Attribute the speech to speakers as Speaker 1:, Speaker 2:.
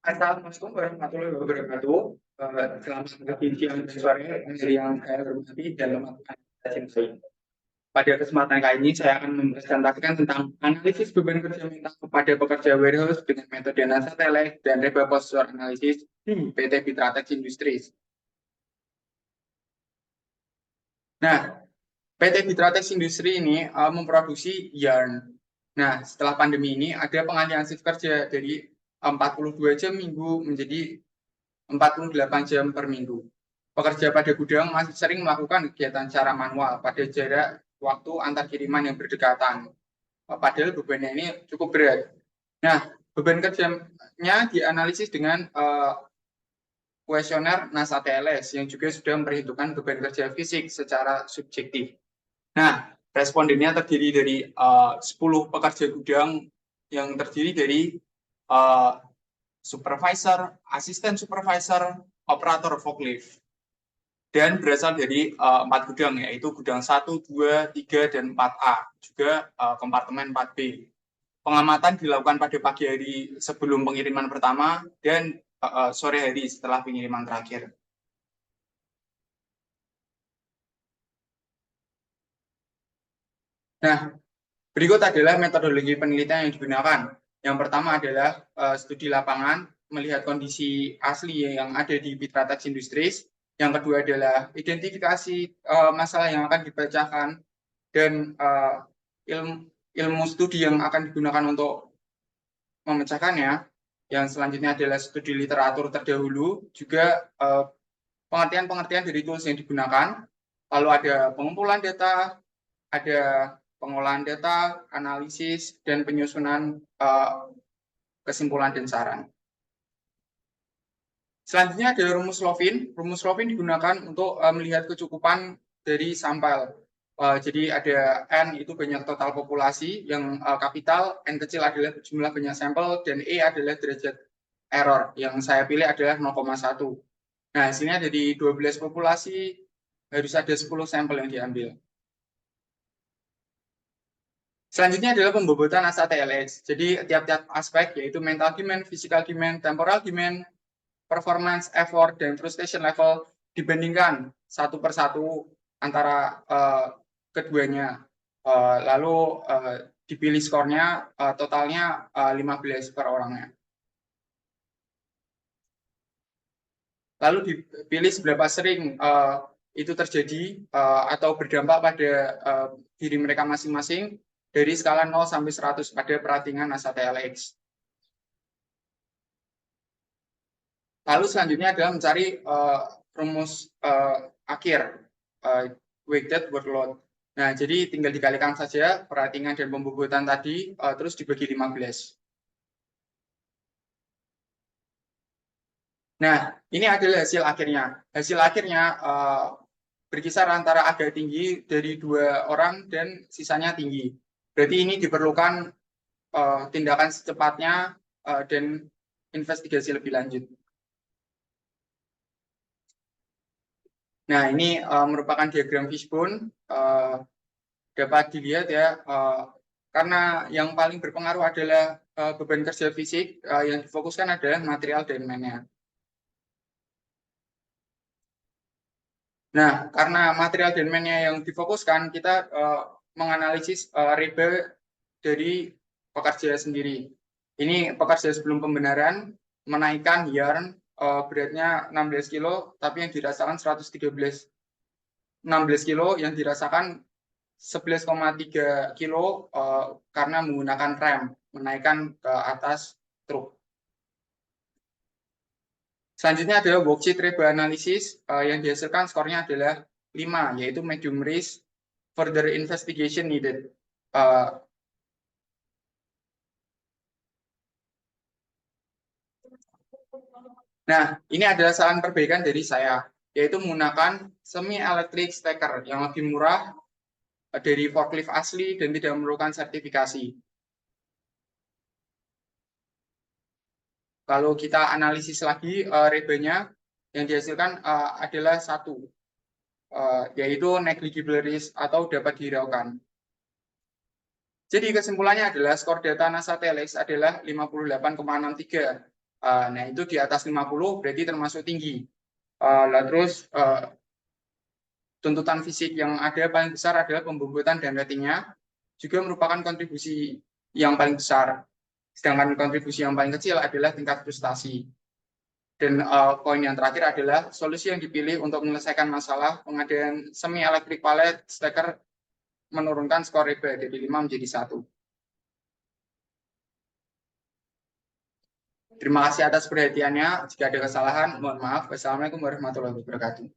Speaker 1: Assalamualaikum warahmatullahi wabarakatuh. Selamat pagi, siang, dan sore dari yang saya hormati dan teman-teman saya cintai. Pada kesempatan kali ini saya akan mempresentasikan tentang analisis beban kerja mental kepada pekerja warehouse dengan metode NASA Tele dan Reba Posture Analysis di PT Fitratex Industries. Nah, PT Fitratex Industries ini memproduksi yarn. Nah, setelah pandemi ini ada pengalihan shift kerja dari 42 jam minggu menjadi 48 jam per minggu. Pekerja pada gudang masih sering melakukan kegiatan secara manual pada jarak waktu antar kiriman yang berdekatan. Padahal bebannya ini cukup berat. Nah, beban kerjanya dianalisis dengan kuesioner NASA TLS yang juga sudah memperhitungkan beban kerja fisik secara subjektif. Nah, respondennya terdiri dari 10 pekerja gudang yang terdiri dari supervisor, asisten supervisor, operator forklift. Dan berasal dari 4 gudang, yaitu gudang 1, 2, 3, dan 4A, juga kompartemen 4B. Pengamatan dilakukan pada pagi hari sebelum pengiriman pertama dan sore hari setelah pengiriman terakhir. Nah, berikut adalah metodologi penelitian yang digunakan. Yang pertama adalah studi lapangan, melihat kondisi asli yang ada di Fitratex Industries. Yang kedua adalah identifikasi masalah yang akan dibacakan dan ilmu studi yang akan digunakan untuk memecahkannya. Yang selanjutnya adalah studi literatur terdahulu, juga pengertian-pengertian dari tools yang digunakan. Lalu ada pengumpulan data, ada pengolahan data, analisis, dan penyusunan kesimpulan dan saran. Selanjutnya ada rumus Lovin. Rumus Lovin digunakan untuk melihat kecukupan dari sampel. Jadi ada N itu banyak total populasi, yang kapital, N kecil adalah jumlah banyak sampel, dan E adalah derajat error. Yang saya pilih adalah 0,1. Nah, sini ada di 12 populasi, harus ada 10 sampel yang diambil. Selanjutnya adalah pembobotan NASA TLS. Jadi tiap-tiap aspek, yaitu mental demand, physical demand, temporal demand, performance, effort, dan frustration level dibandingkan satu per satu antara keduanya. Lalu dipilih skornya, totalnya 15 per orangnya. Lalu dipilih seberapa sering itu terjadi atau berdampak pada diri mereka masing-masing dari skala 0 sampai 100 pada peratingan NASA TLX. Lalu selanjutnya adalah mencari rumus akhir, weighted workload. Nah, jadi tinggal dikalikan saja peratingan dan pembobotan tadi, terus dibagi 15. Nah, ini adalah hasil akhirnya. Hasil akhirnya berkisar antara agak tinggi dari 2 orang dan sisanya tinggi. Berarti ini diperlukan tindakan secepatnya dan investigasi lebih lanjut. Nah, ini merupakan diagram fishbone. Dapat dilihat ya, karena yang paling berpengaruh adalah beban kerja fisik, yang difokuskan adalah material demand-nya. Nah, karena material demand-nya yang difokuskan, kita menganalisis reba dari pekerja sendiri. Ini pekerja sebelum pembenaran menaikkan yarn beratnya 16 kilo, tapi yang dirasakan 16 kilo, yang dirasakan 11,3 kilo karena menggunakan rem, menaikkan ke atas truk. Selanjutnya adalah worksheet reba analisis, yang dihasilkan skornya adalah 5, yaitu medium risk, further investigation needed. Nah, ini adalah saran perbaikan dari saya, yaitu menggunakan semi-electric stacker yang lebih murah dari forklift asli dan tidak memerlukan sertifikasi. Kalau kita analisis lagi rebanya, yang dihasilkan adalah 1, yaitu negligible risk atau dapat dihiraukan. Jadi kesimpulannya adalah skor data NASA TLX adalah 58,63. Nah, itu di atas 50 berarti termasuk tinggi. Terus tuntutan fisik yang ada paling besar adalah pembobotan dan ratingnya, juga merupakan kontribusi yang paling besar. Sedangkan kontribusi yang paling kecil adalah tingkat frustasi. Dan poin yang terakhir adalah solusi yang dipilih untuk menyelesaikan masalah pengadaan semi electric pallet stacker menurunkan skor REBA dari 5 menjadi 1. Terima kasih atas perhatiannya. Jika ada kesalahan, mohon maaf. Wassalamualaikum warahmatullahi wabarakatuh.